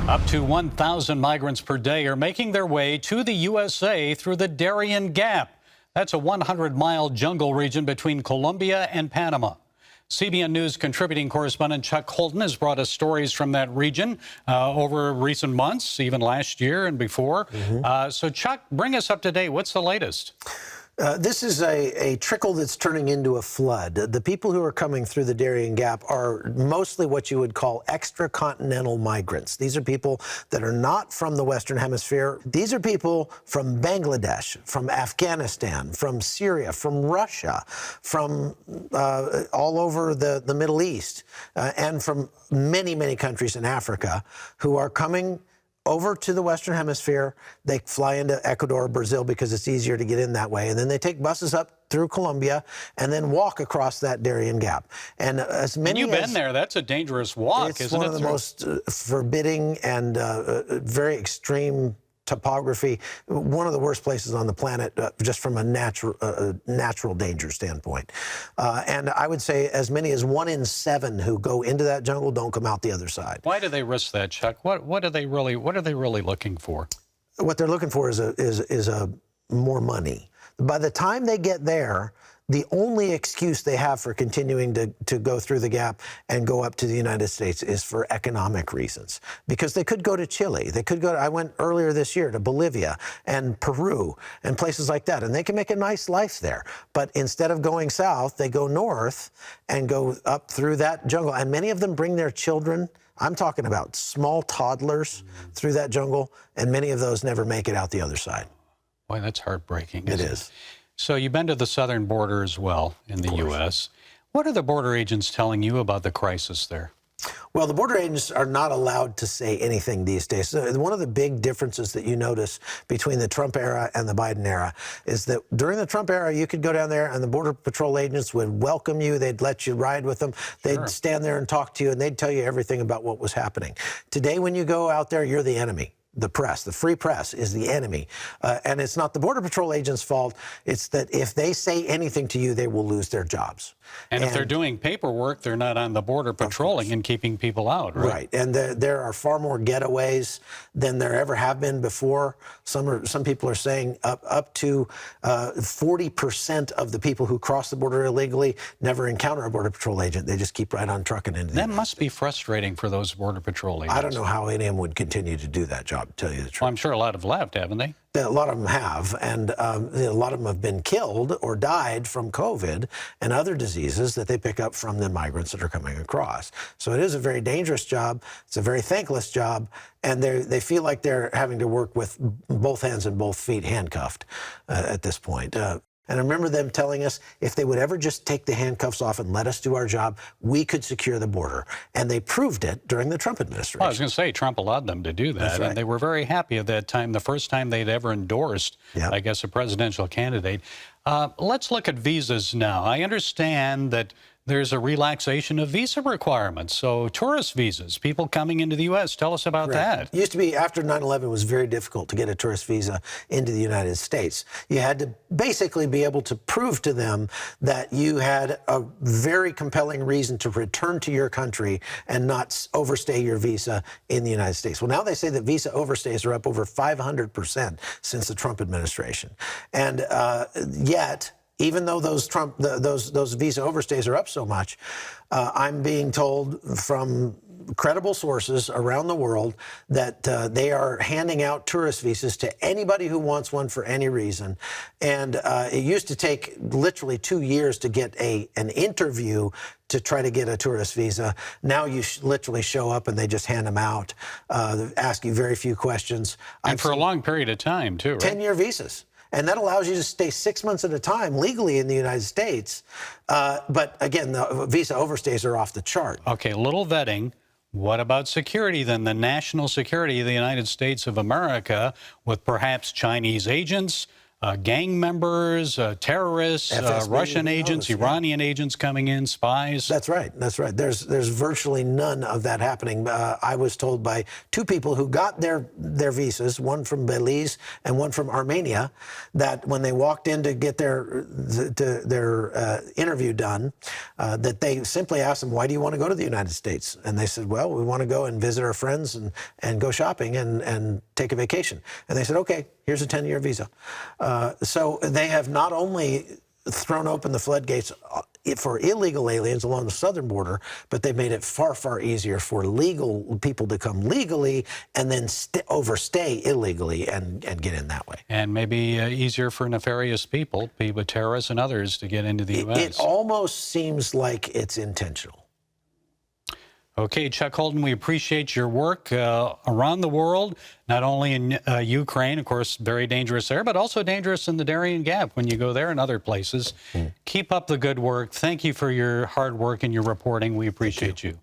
Up to 1,000 migrants per day are making their way to the USA through the Darien Gap. That's a 100-mile jungle region between Colombia and Panama. CBN News contributing correspondent Chuck Holton has brought us stories from that region over recent months, even last year and before. So, Chuck, bring us up to date. What's the latest? This is a trickle that's turning into a flood. The people who are coming through the Darien Gap are mostly what you would call extracontinental migrants. These are people that are not from the Western Hemisphere. These are people from Bangladesh, from Afghanistan, from Syria, from Russia, from all over the Middle East, and from many, many countries in Africa who are coming over to the Western Hemisphere. They fly into Ecuador, Brazil, because it's easier to get in that way. And then they take buses up through Colombia and then walk across that Darien Gap. And as many You've been there. That's a dangerous walk, isn't it? It's one of the most forbidding and very extreme topography, one of the worst places on the planet, just from a natural danger standpoint. And I would say as many as 1 in 7 who go into that jungle don't come out the other side. Why do they risk that, Chuck? What are they really looking for? What they're looking for is more money. By the time they get there, the only excuse they have for continuing to go through the gap and go up to the United States is for economic reasons. Because they could go to Chile. They could go I went earlier this year to Bolivia and Peru and places like that, and they can make a nice life there. But instead of going south, they go north and go up through that jungle. And many of them bring their children. I'm talking about small toddlers through that jungle, and many of those never make it out the other side. Boy, that's heartbreaking. It is. So you've been to the southern border as well in the U.S. What are the border agents telling you about the crisis there? Well, the border agents are not allowed to say anything these days. So one of the big differences that you notice between the Trump era and the Biden era is that during the Trump era, you could go down there and the Border Patrol agents would welcome you. They'd let you ride with them. They'd stand there and talk to you, and they'd tell you everything about what was happening. Today, when you go out there, you're the enemy. The press, the free press, is the enemy. And it's not the Border Patrol agents' fault. It's that if they say anything to you, they will lose their jobs. And if they're doing paperwork, they're not on the border patrolling and keeping people out, right? Right. And there are far more getaways than there ever have been before. Some people are saying up to 40% of the people who cross the border illegally never encounter a Border Patrol agent. They just keep right on trucking into the That must be frustrating for those Border Patrol agents. I don't know how any of them would continue to do that job, to tell you the truth. Well, I'm sure a lot have left, haven't they? A lot of them have, and a lot of them have been killed or died from COVID and other diseases that they pick up from the migrants that are coming across. So it is a very dangerous job. It's a very thankless job, and they feel like they're having to work with both hands and both feet handcuffed at this point. And I remember them telling us if they would ever just take the handcuffs off and let us do our job, we could secure the border. And they proved it during the Trump administration. Well, I was going to say, Trump allowed them to do that. That's right. And they were very happy at that time, the first time they'd ever endorsed, I guess, a presidential candidate. Let's look at visas now. I understand that there's a relaxation of visa requirements. So tourist visas, people coming into the U.S. Tell us about that. It used to be, after 9/11, it was very difficult to get a tourist visa into the United States. You had to basically be able to prove to them that you had a very compelling reason to return to your country and not overstay your visa in the United States. Well, now they say that visa overstays are up over 500% since the Trump administration. And yet, even though those visa overstays are up so much, I'm being told from credible sources around the world that they are handing out tourist visas to anybody who wants one for any reason. And it used to take literally 2 years to get an interview to try to get a tourist visa. Now you literally show up and they just hand them out, ask you very few questions. And for a long period of time, too, right? 10-year visas. And that allows you to stay 6 months at a time legally in the United States. But again, the visa overstays are off the chart. Okay, a little vetting. What about security then? The national security of the United States of America with perhaps Chinese agents, gang members, terrorists, FSB, Russian agents, Iranian agents coming in, spies. That's right. That's right. There's virtually none of that happening. I was told by two people who got their visas, one from Belize and one from Armenia, that when they walked in to get their interview done, that they simply asked them, "Why do you want to go to the United States?" And they said, "Well, we want to go and visit our friends and go shopping and take a vacation." And they said, "Okay, here's a 10-year visa." So they have not only thrown open the floodgates for illegal aliens along the southern border, but they've made it far, far easier for legal people to come legally and then overstay illegally and get in that way. And maybe easier for nefarious people, terrorists and others, to get into the U.S. It almost seems like it's intentional. Okay, Chuck Holton, we appreciate your work around the world, not only in Ukraine, of course, very dangerous there, but also dangerous in the Darien Gap when you go there and other places. Keep up the good work. Thank you for your hard work and your reporting. We appreciate you.